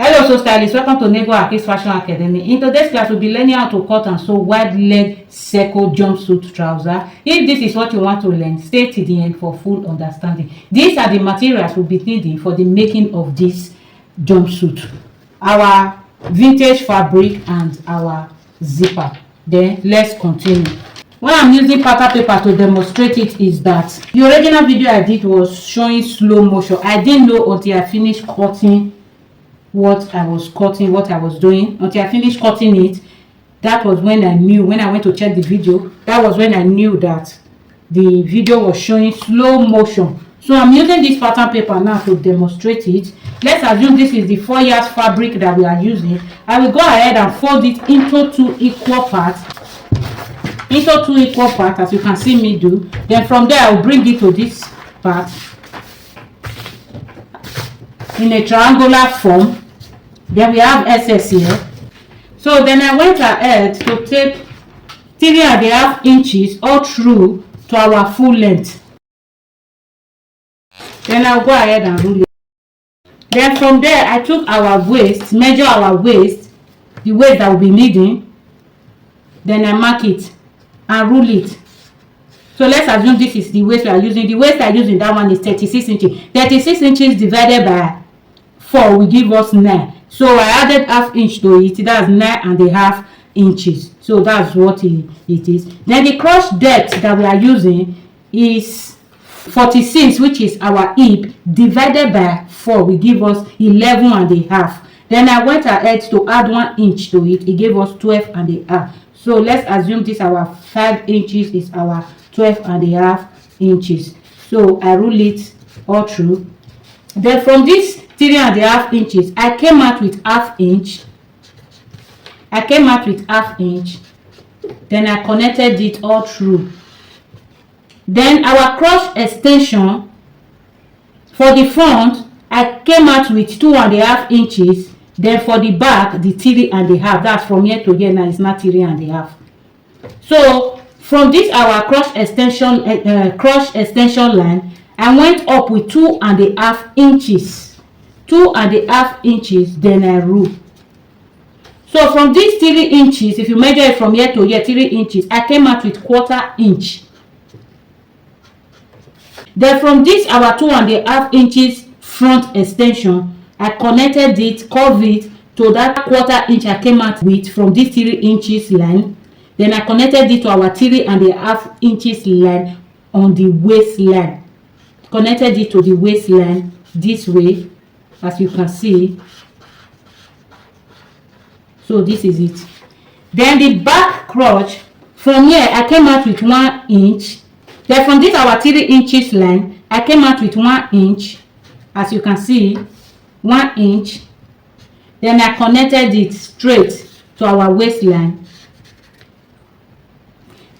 Hello, so stylists. Welcome to Negho Akhigs Fashion Academy. In today's class, we'll be learning how to cut and sew wide leg circle jumpsuit trouser. If this is what you want to learn, stay till the end for full understanding. These are the materials we'll be needing for the making of this jumpsuit. Our vintage fabric and our zipper. Then let's continue. When I'm using pattern paper to demonstrate it is that the original video I did was showing slow motion. I didn't know until I finished cutting what I was doing. Until I finished cutting it, that was when I knew. When I went to check the video, that was when I knew that the video was showing slow motion. So I'm using this pattern paper now to demonstrate it. Let's assume this is the 4 yards fabric that we are using. I will go ahead and fold it into two equal parts, as you can see me do. Then from there I will bring it to this part in a triangular form. Then we have SS here. So then I went ahead to take 3.5 inches all through to our full length. Then I'll go ahead and rule it. Then from there I took our waist, measure our waist, the waist that we'll be needing. Then I mark it and rule it. So let's assume this is the waist we are using. The waist I'm using, that one is 36 inches. 36 inches divided by 4 will give us 9. So I added half inch to it. That's 9.5 inches. So that's what it is. Then the cross depth that we are using is 46, which is our hip, divided by 4 will give us 11.5. Then I went ahead to add 1 inch to it. It gave us 12.5. So let's assume this our 5 inches is our 12.5 inches. So I rule it all through. Then from this 3.5 inches, I came out with half inch. Then I connected it all through. Then our cross extension for the front, I came out with 2.5 inches. Then for the back, the 3.5. That's from here to here. Now it's not 3.5. So from this our cross extension line, I went up with 2.5 inches. 2.5 inches. Then I rule. So from these 3 inches, if you measure it from here to here, 3 inches, I came out with 1/4 inch. Then from this our 2.5 inches front extension, I connected it, curved it to that 1/4 inch I came out with from this 3 inches line. Then I connected it to our 3.5 inches line on the waistline. Connected it to the waistline this way, as you can see. So this is it. Then the back crotch, from here I came out with 1 inch. Then from this our 3 inches line, I came out with 1 inch, as you can see, 1 inch. Then I connected it straight to our waistline.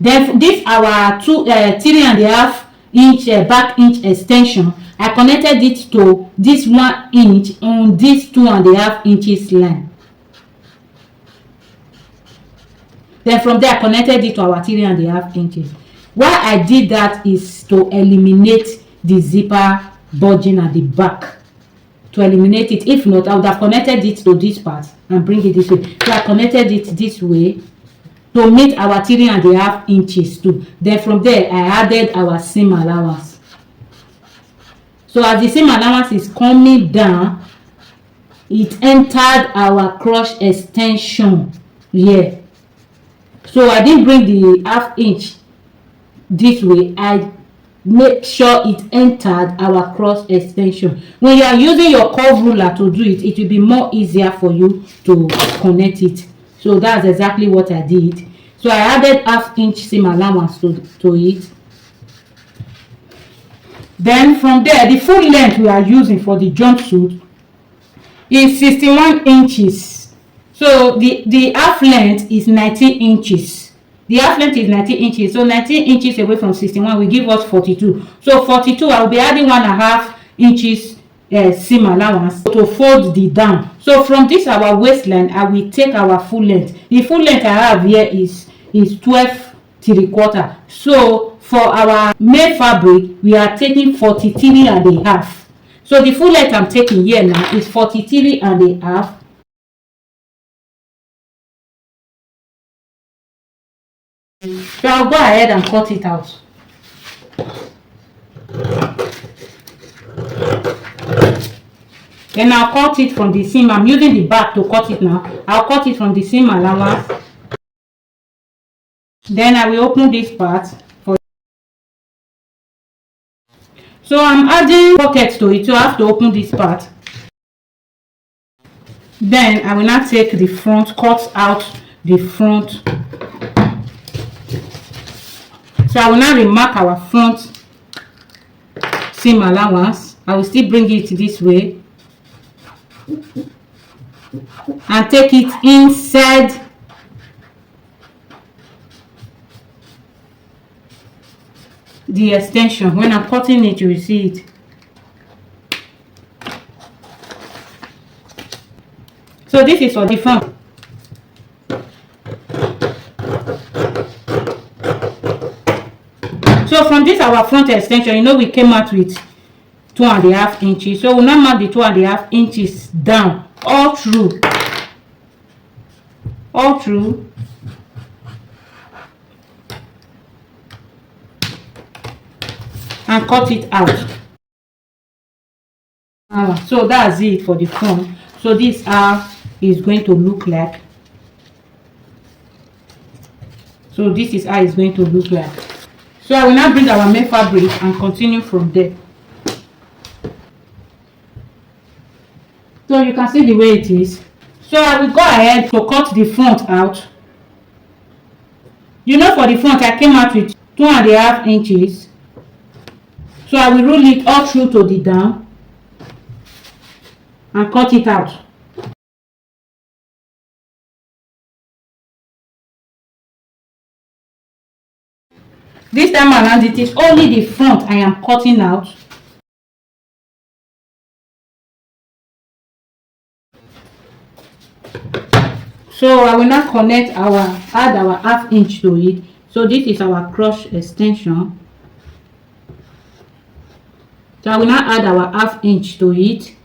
Then this our 3.5 inch back inch extension, I connected it to this 1 inch on this 2.5 inches line. Then from there I connected it to our 3.5 inches. Why I did that is to eliminate the zipper bulging at the back. To eliminate it. If not, I would have connected it to this part and bring it this way. So I connected it this way to meet our 3.5 inches too. Then from there I added our seam allowance. So as the seam allowance is coming down, it entered our cross extension here. So I didn't bring the half inch this way. I make sure it entered our cross extension. When you are using your curve ruler to do it, it will be more easier for you to connect it. So that's exactly what I did. So I added half inch seam allowance to it. Then from there, the full length we are using for the jumpsuit is 61 inches. So the half length is 19 inches. The half length is 19 inches. So 19 inches away from 61 will give us 42. So 42, I will be adding 1.5 inches seam allowance to fold the down. So from this our waistline, I will take our full length. The full length I have here is 12 3/4. So for our main fabric, we are taking 43.5. So the full length I'm taking here now is 43.5. So I'll go ahead and cut it out. Then I'll cut it from the seam. I'm using the back to cut it now. I'll cut it from the seam allowance. Then I will open this part. So I'm adding pockets to it, so I have to open this part. Then I will now take the front, cut out the front. So I will now remark our front seam allowance. I will still bring it this way and take it inside the extension. When I'm cutting it, you will see it. So this is for the front. So from this our front extension, you know, we came out with 2.5 inches. So we'll now mark the 2.5 inches down all through. And cut it out. So that's it for the front. So this is going to look like. So this is how it's going to look like. So I will now bring our main fabric and continue from there. So you can see the way it is. So I will go ahead to cut the front out. You know, for the front I came out with 2.5 inches. So I will roll it all through to the down and cut it out. This time around, it is only the front I am cutting out. So I will now add our 1/2 inch to it. So this is our cross extension. So I will now add our 1/2 inch to it.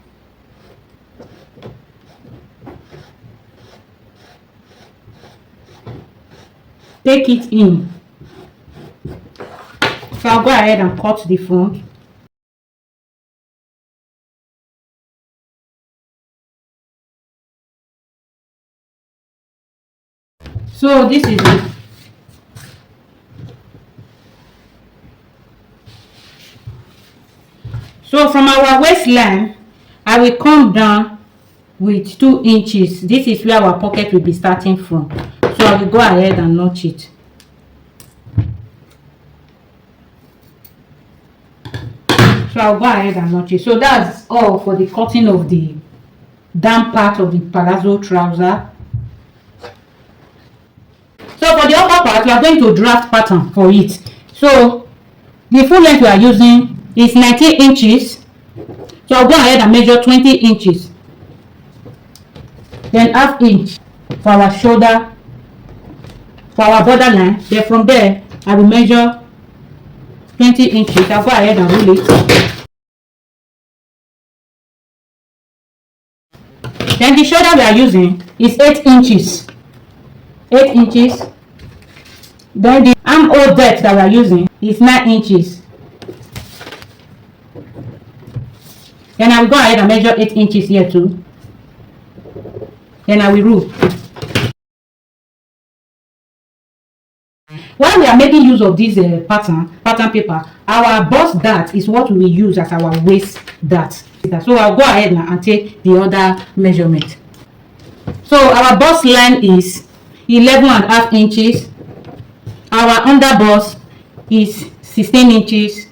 Take it in. So I'll go ahead and cut the front. So this is it. So from our waistline, I will come down with 2 inches. This is where our pocket will be starting from. So I will go ahead and notch it. So I'll go ahead and notch it. So that's all for the cutting of the down part of the palazzo trouser. So for the upper part, we are going to draft pattern for it. So the full length we are using is 19 inches. So I'll go ahead and measure 20 inches. Then 1/2 inch for our shoulder, for our borderline. Then from there, I will measure 20 inches. I'll go ahead and roll it. Then the shoulder we are using is 8 inches. 8 inches. Then the armhole depth that we are using is 9 inches. Then I will go ahead and measure 8 inches here too. Then I will rule. While we are making use of this pattern paper, our bust dart is what we will use as our waist dart. So I'll go ahead now and take the other measurement. So our bust line is 11.5 inches. Our under bust is 16 inches.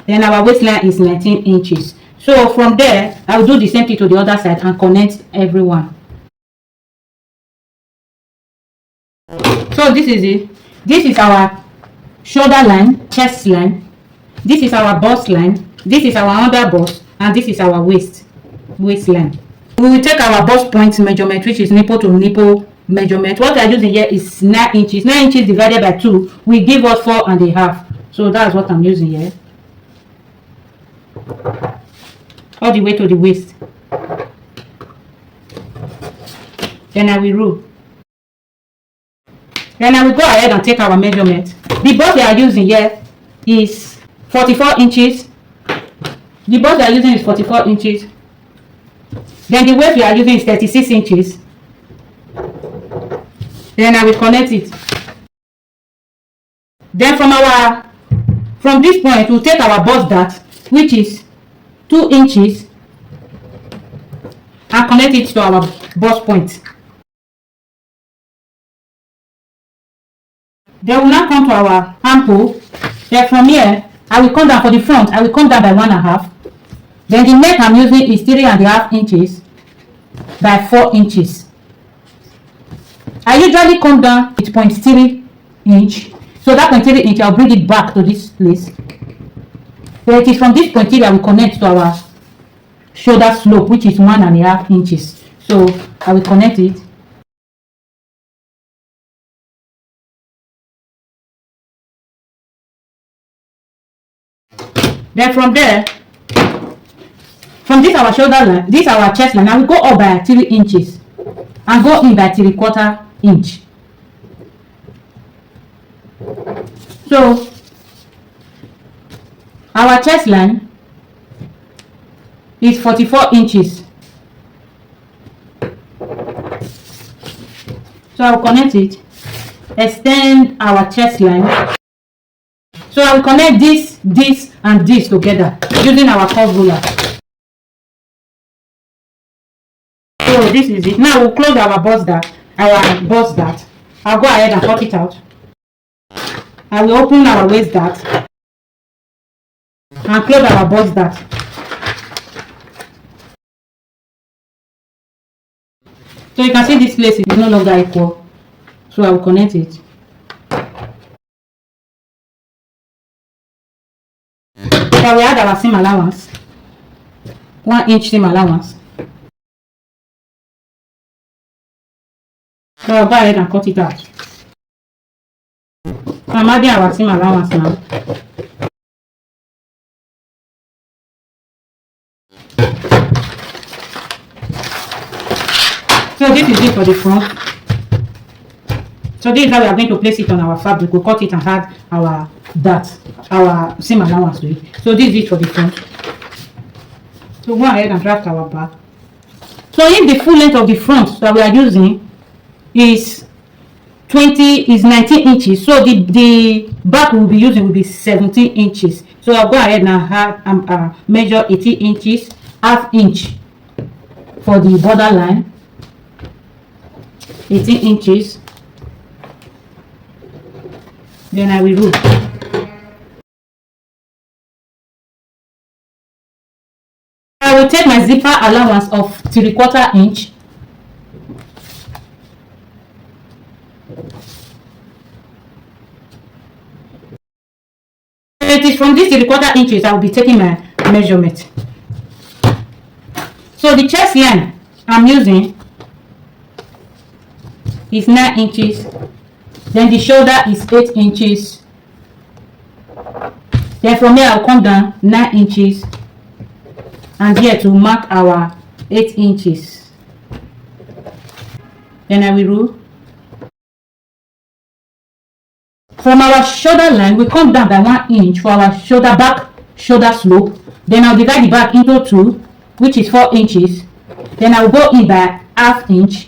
Then our waistline is 19 inches. So from there, I will do the same thing to the other side and connect everyone. So this is it. This is our shoulder line, chest line. This is our bust line. This is our under bust, and this is our waistline. We will take our bust point measurement, which is nipple to nipple measurement. What we are using here is 9 inches. 9 inches divided by 2 will give us 4.5. So that's what I'm using here. all the way to the waist. Then I will rule. Then I will go ahead and take our measurement. The bust we are using here is 44 inches. The bust we are using is 44 inches. Then the waist we are using is 36 inches. Then I will connect it. Then from this point, we'll take our bust dart, which is 2 inches, and connect it to our bust point. Then we'll now come to our armhole. Then from here, I will come down for the front. I will come down by 1.5. Then the neck I'm using is 3.5 inches by 4 inches. I usually come down with 0.3 inch. So that 0.3 inch, I'll bring it back to this place. So it is from this 0.3 I will connect to our shoulder slope, which is 1.5 inches. So I will connect it. Then from there, from this our shoulder line, this our chest line, I will go up by 3 inches and go in by 3/4 inch. So our chest line is 44 inches. So I will connect it, extend our chest line. So I will connect this, and this together using our curve ruler. So this is it. Now we'll close our bust dart. I'll go ahead and cut it out. I will open our waist dart and close our bust dart. So you can see this place is no longer equal. So I will connect it. So we add our seam allowance, 1 inch seam allowance. So I'll go ahead and cut it out. I'm adding our seam allowance now. So this is it for the front. So this is how we are going to place it on our fabric. We'll cut it and add our our seam allowance to it. So this is it for the front. So go ahead and draft our back. So if the full length of the front that we are using is 19 inches, so the back we'll be using will be 17 inches. So I'll go ahead and measure 18 inches, half inch for the border line, 18 inches. Then I will rule. I will take my zipper allowance of 3/4 inch. It is from this 3/4 inches I will be taking my measurement. So the chest line I'm using is 9 inches. Then the shoulder is 8 inches. Then from here I'll come down 9 inches. And here to mark our 8 inches. Then I will rule. From our shoulder line, we come down by 1 inch for our shoulder slope. Then I'll divide the back into 2, which is 4 inches. Then I'll go in by ½ inch.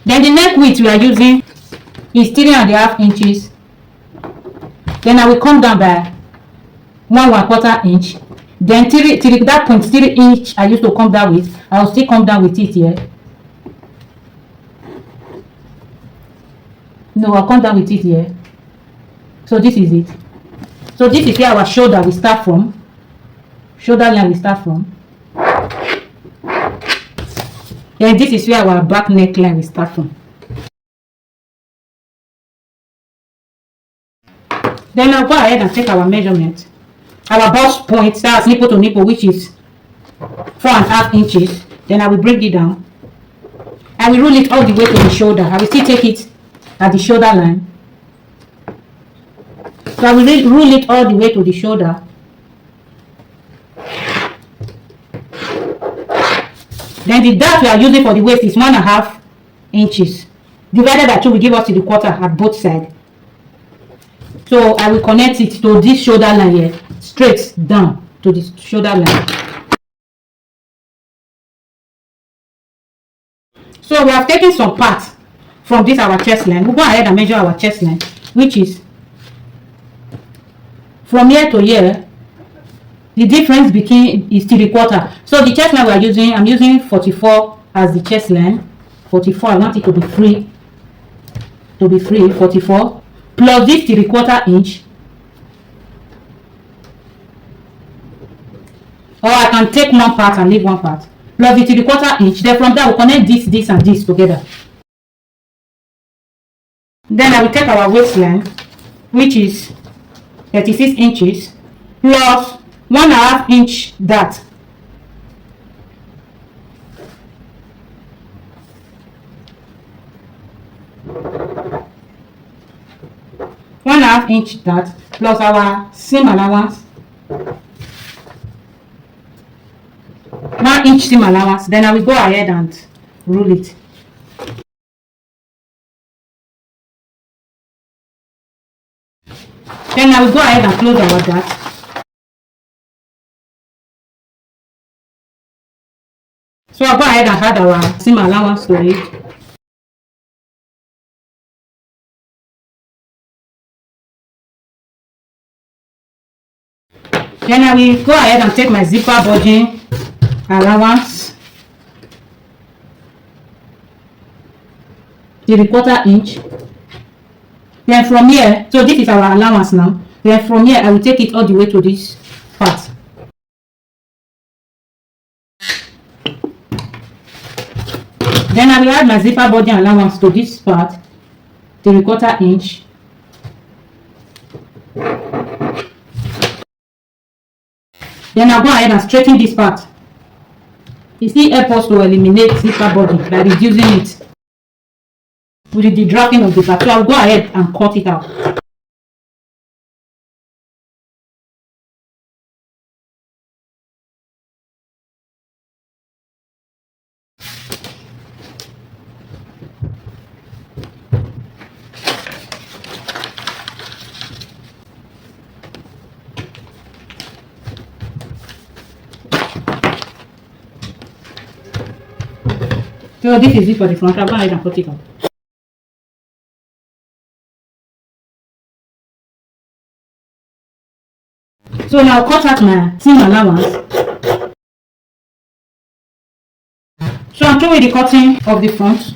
Then the neck width we are using is 3.5 inches. Then I will come down by 1/4 inch. Then that 0.3 inch I used to come down with, I will still come down with it here. No, I'll come down with it here. So this is it. So this is where our shoulder will start from. Shoulder line will start from. Then this is where our back neckline will start from. Then I'll go ahead and take our measurement. Our bust point, that's nipple to nipple, which is 4.5 inches. Then I will break it down. I will rule it all the way to the shoulder. I will still take it at the shoulder line. So I will rule it all the way to the shoulder. Then the dart we are using for the waist is 1.5 inches. Divided by 2 will give us to the quarter at both sides. So I will connect it to this shoulder line here, straight down to the shoulder line. So we have taken some parts from this our chest line. We'll go ahead and measure our chest line, which is from here to here. The difference between is 3/4. So the chest line we are using, I'm using 44 as the chest line. 44. I want it to be free. 44 plus this 3/4 inch. Or I can take one part and leave one part. Plus the 3/4 inch. Then from there we'll connect this and this together. Then I will take our waistline, which is 36 inches plus 1.5 inch dart. One half inch dart plus our seam allowance. 1 inch seam allowance. Then I will go ahead and rule it. Then I will go ahead and close our dart. So I'll go ahead and add our seam allowance to it. Then I will go ahead and take my zipper budging allowance, 3/4 inch. Then from here, so this is our allowance now. Then from here, I will take it all the way to this part. Then I will add my zipper budging allowance to this part, 3/4 inch. Then I'll go ahead and straighten this part. It still helps us to eliminate zipper body by reducing it with the dragging of the part. So I'll go ahead and cut it out. So this is it for the front. I'll go ahead and cut it out. So now I'll cut out my seam allowance. So I'm throwing the cutting of the front.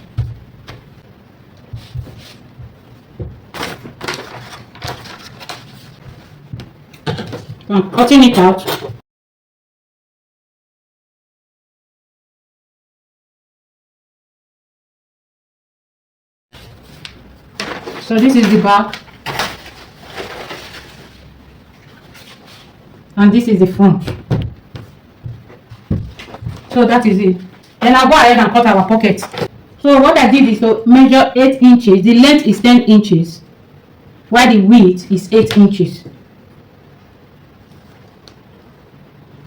So I'm cutting it out. So this is the back, and this is the front. So that is it. Then I'll go ahead and cut our pocket. So what I did is to measure 8 inches. The length is 10 inches, while the width is 8 inches.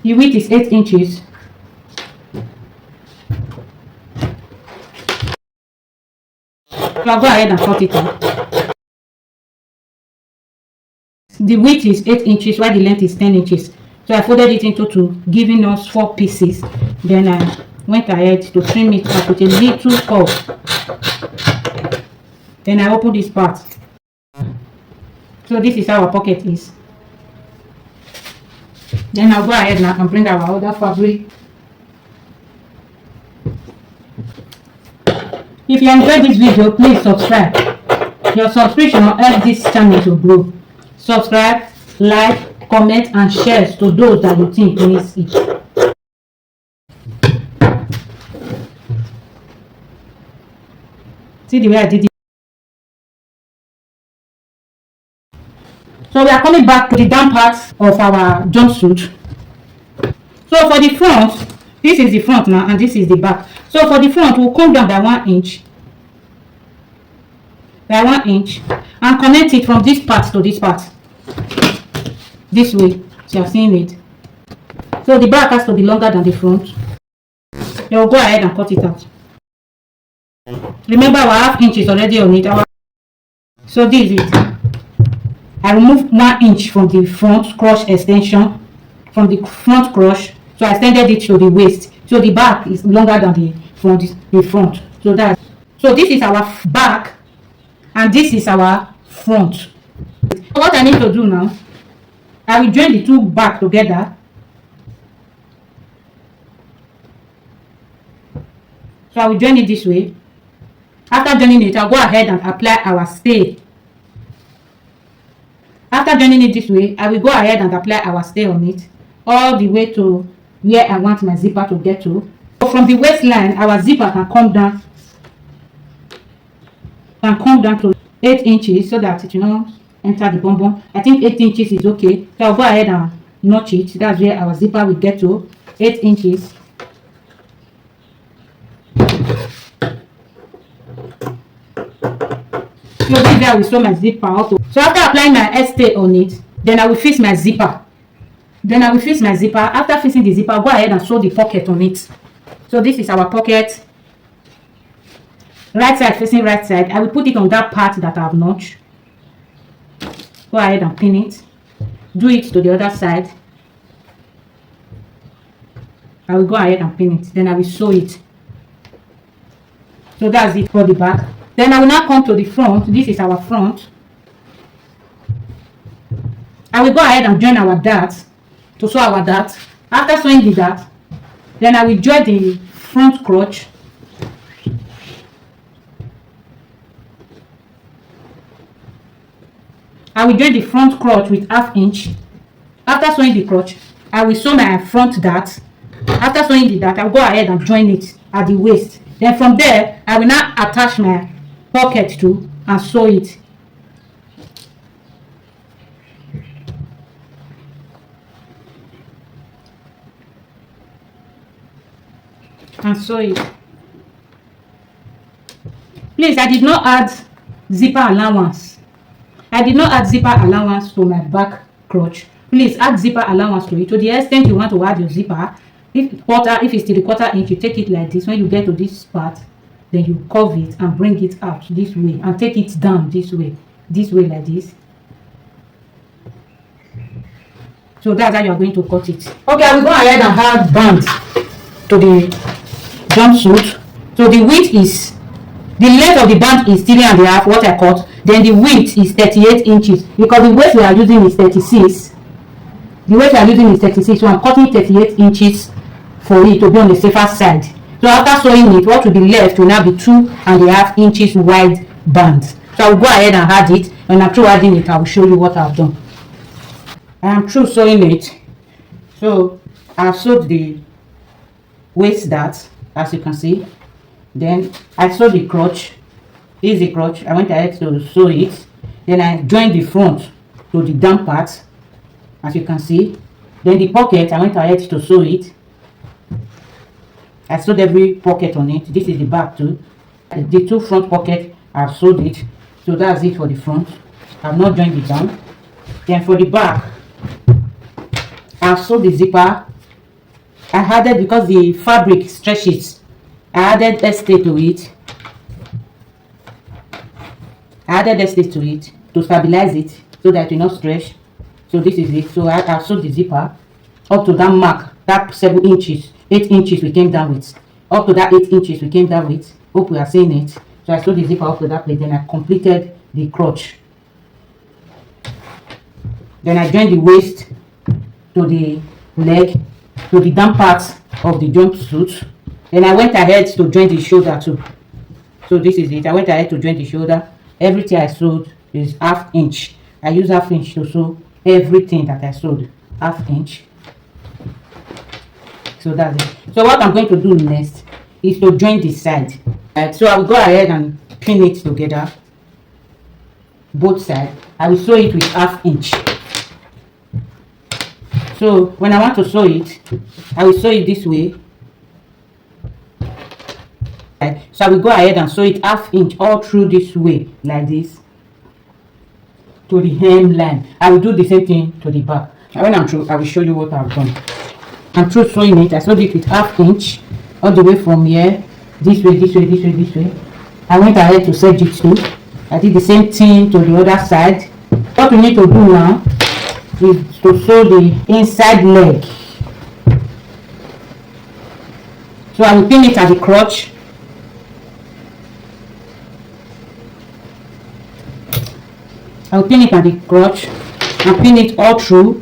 The width is 8 inches. So I'll go ahead and cut it out. The width is 8 inches while the length is 10 inches. So I folded it into two, giving us 4 pieces. Then I went ahead to trim it up with a little curve. Then I opened this part. So this is how our pocket is. Then I'll go ahead now and bring our other fabric. If you enjoyed this video, please subscribe. Your subscription will help this channel to grow. Subscribe, like, comment, and share to those that you think needs it. See the way I did it. So we are coming back to the down part of our jumpsuit. So for the front, This is the front now, and this is the back. So for the front, we'll come down by 1 inch. By 1 inch. And connect it from this part to this part. This way. So you're seeing it. So the back has to be longer than the front. Then we'll go ahead and cut it out. Remember, our half inch is already on it. So this is it. I removed 1 inch from the front cross extension. From the front cross. So I extended it to the waist. So the back is longer than the front. So this is our back. And this is our front. So what I need to do now, I will join the two back together. So I will join it this way. After joining it, I'll go ahead and apply our stay. After joining it this way, I will go ahead and apply our stay on it all the way to where I want my zipper to get to. So from the waistline, our zipper can come down to 8 inches so that it will not enter the bum bum. I think 8 inches is okay. So I'll go ahead and notch it. That's where our zipper will get to, 8 inches. So this is where I will sew my zipper also. So after applying my stay on it, then I will fix my zipper. After fixing the zipper, I'll go ahead and sew the pocket on it. So this is our pocket. Right side facing right side. I will put it on that part that I have notched. Go ahead and pin it. Do it to the other side. I will go ahead and pin it. Then I will sew it. So that's it for the back. Then I will now come to the front. This is our front. I will go ahead and join our dart to sew our dart. After sewing the dart, then I will join the front crotch. I will join the front crotch with 1/2 inch. After sewing the crotch, I will sew my front dart. After sewing the dart, I will go ahead and join it at the waist. Then from there, I will now attach my pocket to and sew it. And sew it. Please, I did not add zipper allowance. To my back crotch. Please add zipper allowance to it to the extent you want to add your zipper. If it's 3/4 inch, you take it like this. When you get to this part, then you curve it and bring it out this way and take it down this way like this. So that's how you are going to cut it. Okay, I will go ahead and add band to the jumpsuit. So the width is, the length of the band is 3.5, what I cut. Then the width is 38 inches because the weight we are using is 36. So I'm cutting 38 inches for it to be on the safer side. So after sewing it, what will be left will now be 2.5 inches wide band. So I will go ahead and add it. When I'm through adding it, I will show you what I've done. I am through sewing it. So I've sewed the waist dart, as you can see. Then I sewed the crotch. This is the crotch. I went ahead to sew it. Then I joined the front to the down part, as you can see. Then the pocket, I went ahead to sew it. I sewed every pocket on it. This is the back too. The two front pockets, I've sewed it. So that's it for the front. I've not joined it down. Then for the back, I've sewed the zipper. I added, because the fabric stretches, I added stay to it. To stabilize it so that it will not stretch. So this is it. So I've sewed the zipper up to that mark, that 7 inches, 8 inches we came down with. Up to that 8 inches we came down with. Hope we are seeing it. So I sewed the zipper up to that place. Then I completed the crotch. Then I joined the waist to the leg, to the down part of the jumpsuit. Then I went ahead to join the shoulder too. So this is it. I went ahead to join the shoulder. Everything I sewed is 1/2 inch. I use 1/2 inch to sew everything that I sewed. 1/2 inch. So that's it. So what I'm going to do next is to join this side. So I will go ahead and pin it together. Both sides. I will sew it with 1/2 inch. So when I want to sew it, I will sew it this way. So I will go ahead and sew it 1/2 inch all through this way, like this, to the hemline. I will do the same thing to the back. And when I'm through, I will show you what I've done. I'm through sewing it. I sewed it with 1/2 inch all the way from here, this way, this way, this way, this way. I went ahead to set it too. I did the same thing to the other side. What we need to do now is to sew the inside leg. So I will pin it at the crotch. I will pin it at the crotch and pin it all through.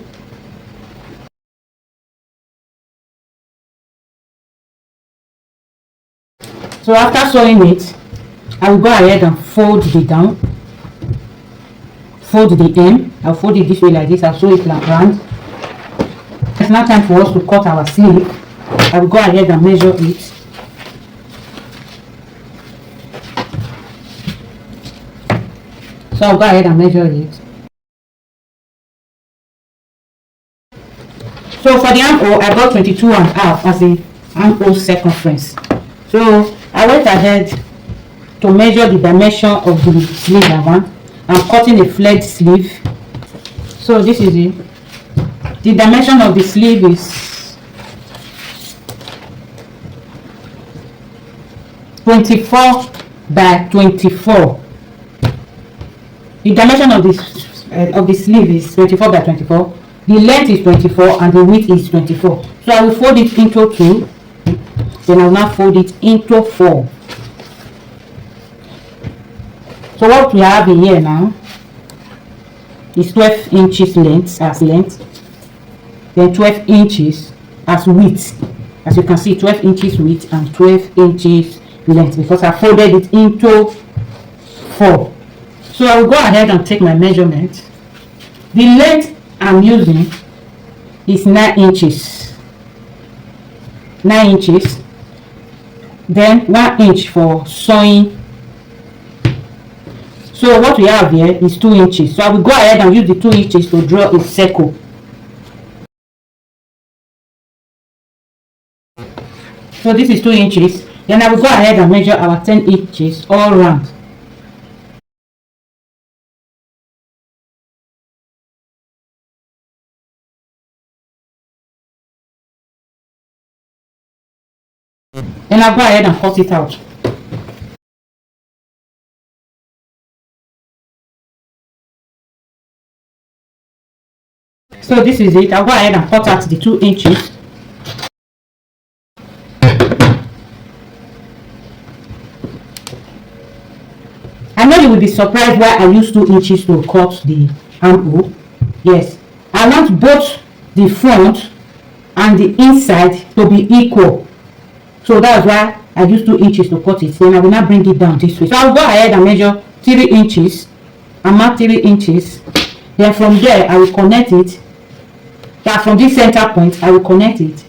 So after sewing it, I will go ahead and fold the down, fold the hem. I'll fold it this way like this. I'll sew it like round. It's now time for us to cut our sleeve. I will go ahead and measure it. So I'll go ahead and measure it. So for the armhole, I got 22.5 as the armhole circumference. So I went ahead to measure the dimension of the sleeve I want. I'm cutting a flared sleeve. So this is it. The dimension of the sleeve is 24 by 24. The dimension of the sleeve is 24 by 24. The length is 24 and the width is 24. So I will fold it into 2. Then I will now fold it into 4. So what we have in here now is 12 inches length as length, then 12 inches as width. As you can see, 12 inches width and 12 inches length, because I folded it into 4. So I will go ahead and take my measurement. The length I'm using is 9 inches. 9 inches. Then 1 inch for sewing. So what we have here is 2 inches. So I will go ahead and use the 2 inches to draw a circle. So this is 2 inches. Then I will go ahead and measure our 10 inches all round. Then I'll go ahead and cut it out. So this is it. I'll go ahead and cut out the 2 inches. I know you will be surprised why I use 2 inches to cut the armhole. Yes, I want both the front and the inside to be equal. So that's why I use 2 inches to cut it. Then I will now bring it down this way. So I'll go ahead and measure 3 inches and mark 3 inches. Then from there I will connect it. That from this center point I will connect it.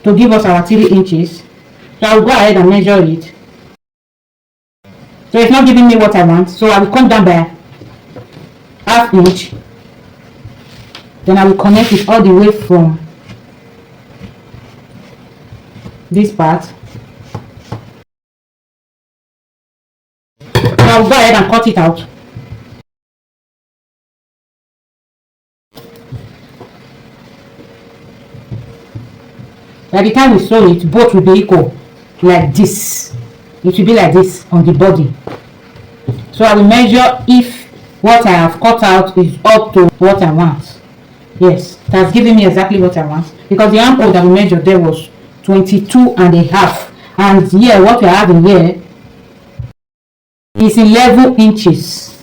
To give us our 3 inches. So I will go ahead and measure it. So it's not giving me what I want. So I will come down by 1/2 inch. Then I will connect it all the way from this part. So I will go ahead and cut it out. By the time we sew it, both will be equal, like this. It will be like this on the body. So I will measure if what I have cut out is up to what I want. Yes, it has given me exactly what I want, because the armhole that we measured there was 22.5, and here what we have in here is 11 inches.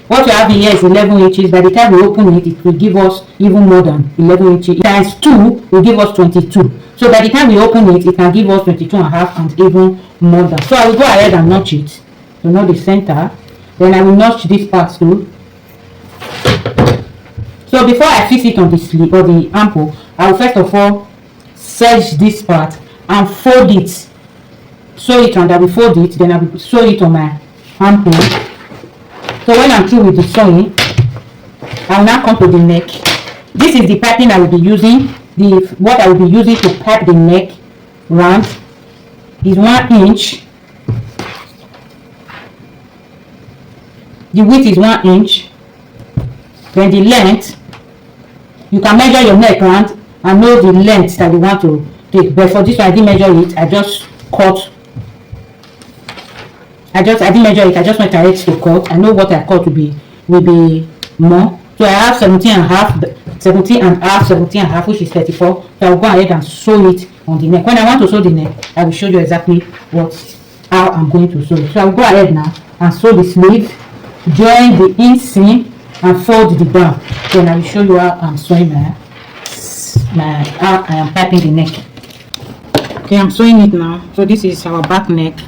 What we have in here is 11 inches. By the time we open it, it will give us even more than 11 inches. Times 2 will give us 22. So by the time we open it, it can give us 22.5 and even more than. So I will go ahead and notch it to know the center. Then I will notch this part too. So before I fix it on the sleeve or the armhole, I will first of all serge this part and fold it. Sew it, and I will fold it. Then I will sew it on my armhole. So when I'm through with the sewing, I will now come to the neck. This is the piping I will be using. what I will be using to pipe the neck round is 1 inch. The width is 1 inch. Then the length, you can measure your neck round and know the length that you want to take. But for this one, I didn't measure it. I just cut. I didn't measure it. I just went ahead to cut. I know what I cut will be more. So I have 17 and a half, which is 34. So I'll go ahead and sew it on the neck. When I want to sew the neck, I will show you exactly how I'm going to sew it. So I'll go ahead now and sew the sleeve, join the inseam and fold the band. Then I will show you how I'm sewing how I am piping the neck. Okay, I'm sewing it now. So this is our back neck.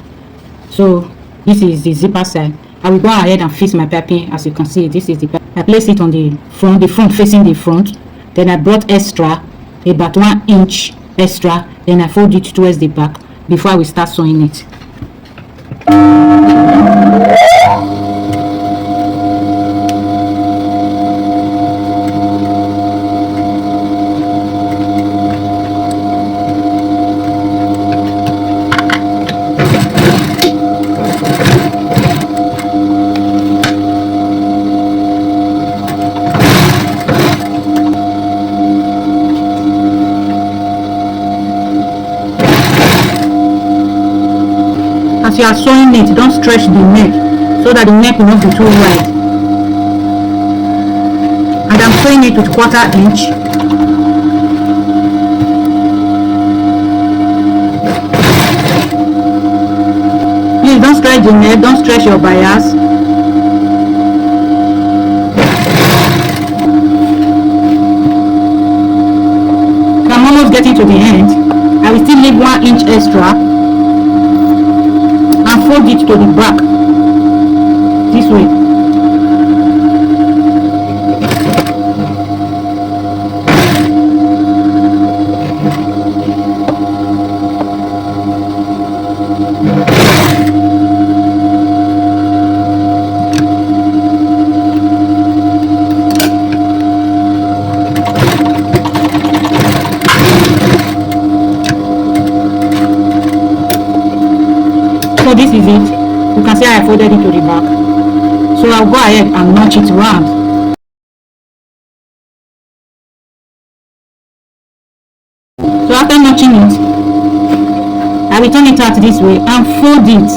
So this is the zipper side. I will go ahead and fix my piping. As you can see, this is the piping. I place it on the front facing the front. Then I brought extra, about 1 inch extra. Then I fold it towards the back before I will start sewing it. As you are sewing it, don't stretch the neck so that the neck will not be too wide. And I'm sewing it with 1/4 inch. Please don't stretch the neck, don't stretch your bias. I'm almost getting to the end. I will still leave 1 inch extra. Fold it to the back this way. So this is it. You can see I folded it to the back. So I'll go ahead and notch it round. So after notching it, I will turn it out this way and fold it.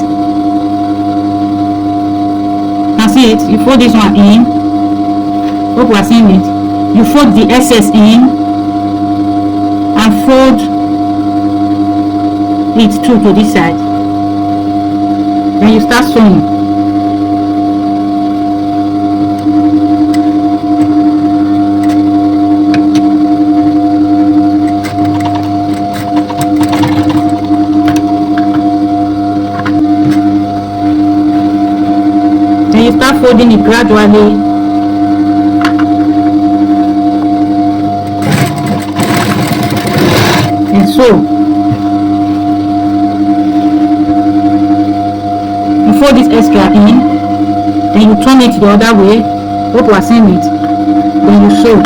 You can see it. You fold this one in. Hope you are seeing it. You fold the excess in and fold it through to this side. Then you start sewing. Then you start folding it gradually. And sew. Fold this extra in, then you turn it the other way. Hope you are seeing it. Then you sew.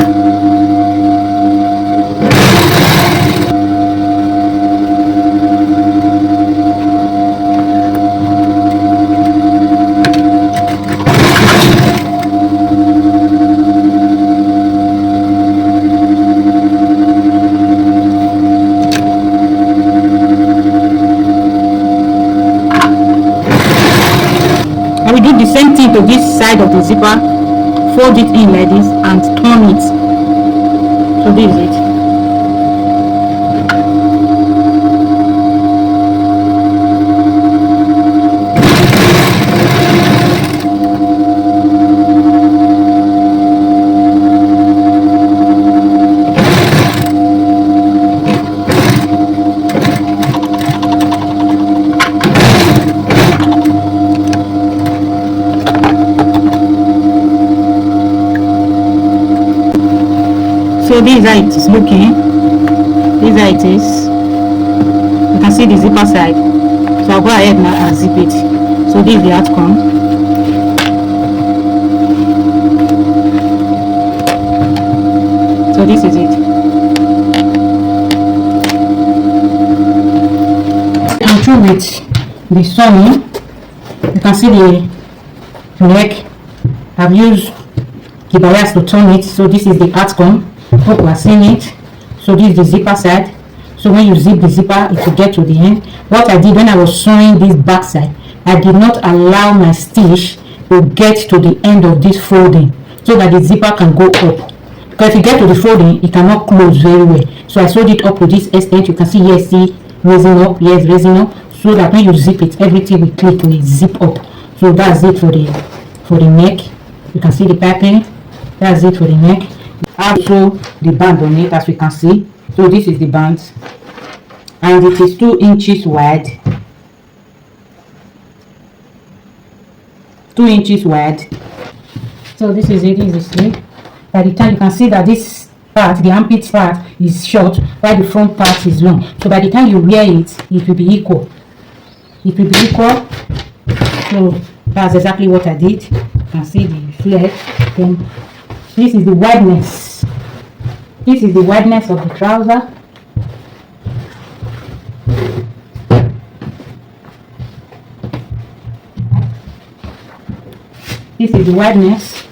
I will do the same thing to this side of the zipper. Fold it in like this and turn it. So this is it. So this is how it is looking. This is how it is. You can see the zipper side. So I'll go ahead now and zip it. So this is the outcome. So this is it. through with the sewing. You can see the neck. I've used the bias to turn it, so this is the outcome. Hope you are seeing it. So this is the zipper side. So when you zip the zipper, it will get to the end. What I did when I was sewing this back side, I did not allow my stitch to get to the end of this folding so that the zipper can go up. Because if you get to the folding, it cannot close very well. So I sewed it up to this extent. You can see here, see raising up, yes, raising up, so that when you zip it, everything will click, will zip up. So that's it for the neck. You can see the piping. That's it for the neck. Also the band on it, as we can see. So this is the band, and it is 2 inches wide. 2 inches wide. So this is it. This is the sleeve. By the time you can see that this part, the armpit part, is short, while the front part is long. So by the time you wear it, it will be equal. It will be equal. So that's exactly what I did. You can see the flare. Then this is the wideness. This is the wideness of the trouser. This is the wideness,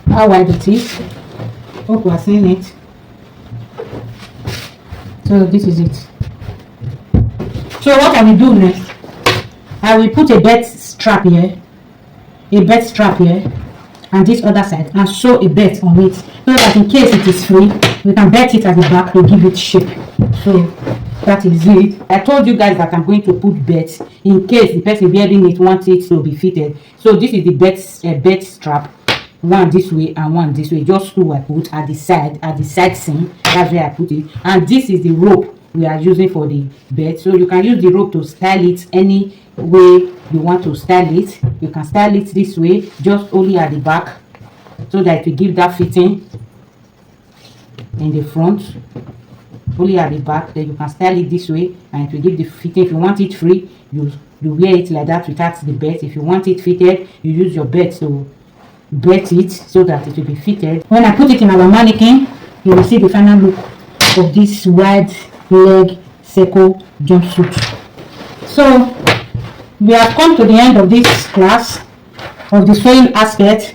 how wide it is. Hope you are seeing it. So this is it. So what I will do next, I will put a belt strap here, and this other side, and sew a belt on it, so that in case it is free, we can belt it at the back to give it shape. So that is it. I told you guys that I'm going to put belts in case the person wearing it wants it to be fitted. So this is the belt strap, one this way and one this way. Just 2 I put at the side seam. That's where I put it. And this is the rope we are using for the belt. So you can use the rope to style it any way you want to style it. You can style it this way, just only at the back, so that it will give that fitting in the front. Only at the back. Then you can style it this way, and it will give the fitting. If you want it free, you wear it like that without the belt. If you want it fitted, you use your belt to belt it so that it will be fitted. When I put it in our mannequin, you will see the final look of this wide leg circle jumpsuit. So we have come to the end of this class of the sewing aspect.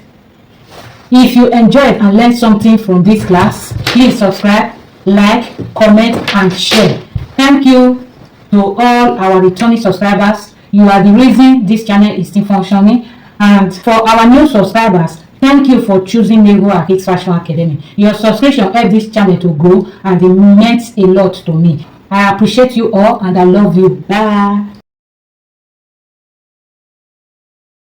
If you enjoyed and learned something from this class, please subscribe, like, comment and share. Thank you to all our returning subscribers. You are the reason this channel is still functioning. And for our new subscribers, thank you for choosing Negho Akhigs Fashion Academy. Your subscription helped this channel to grow, and it meant a lot to me. I appreciate you all, and I love you. Bye.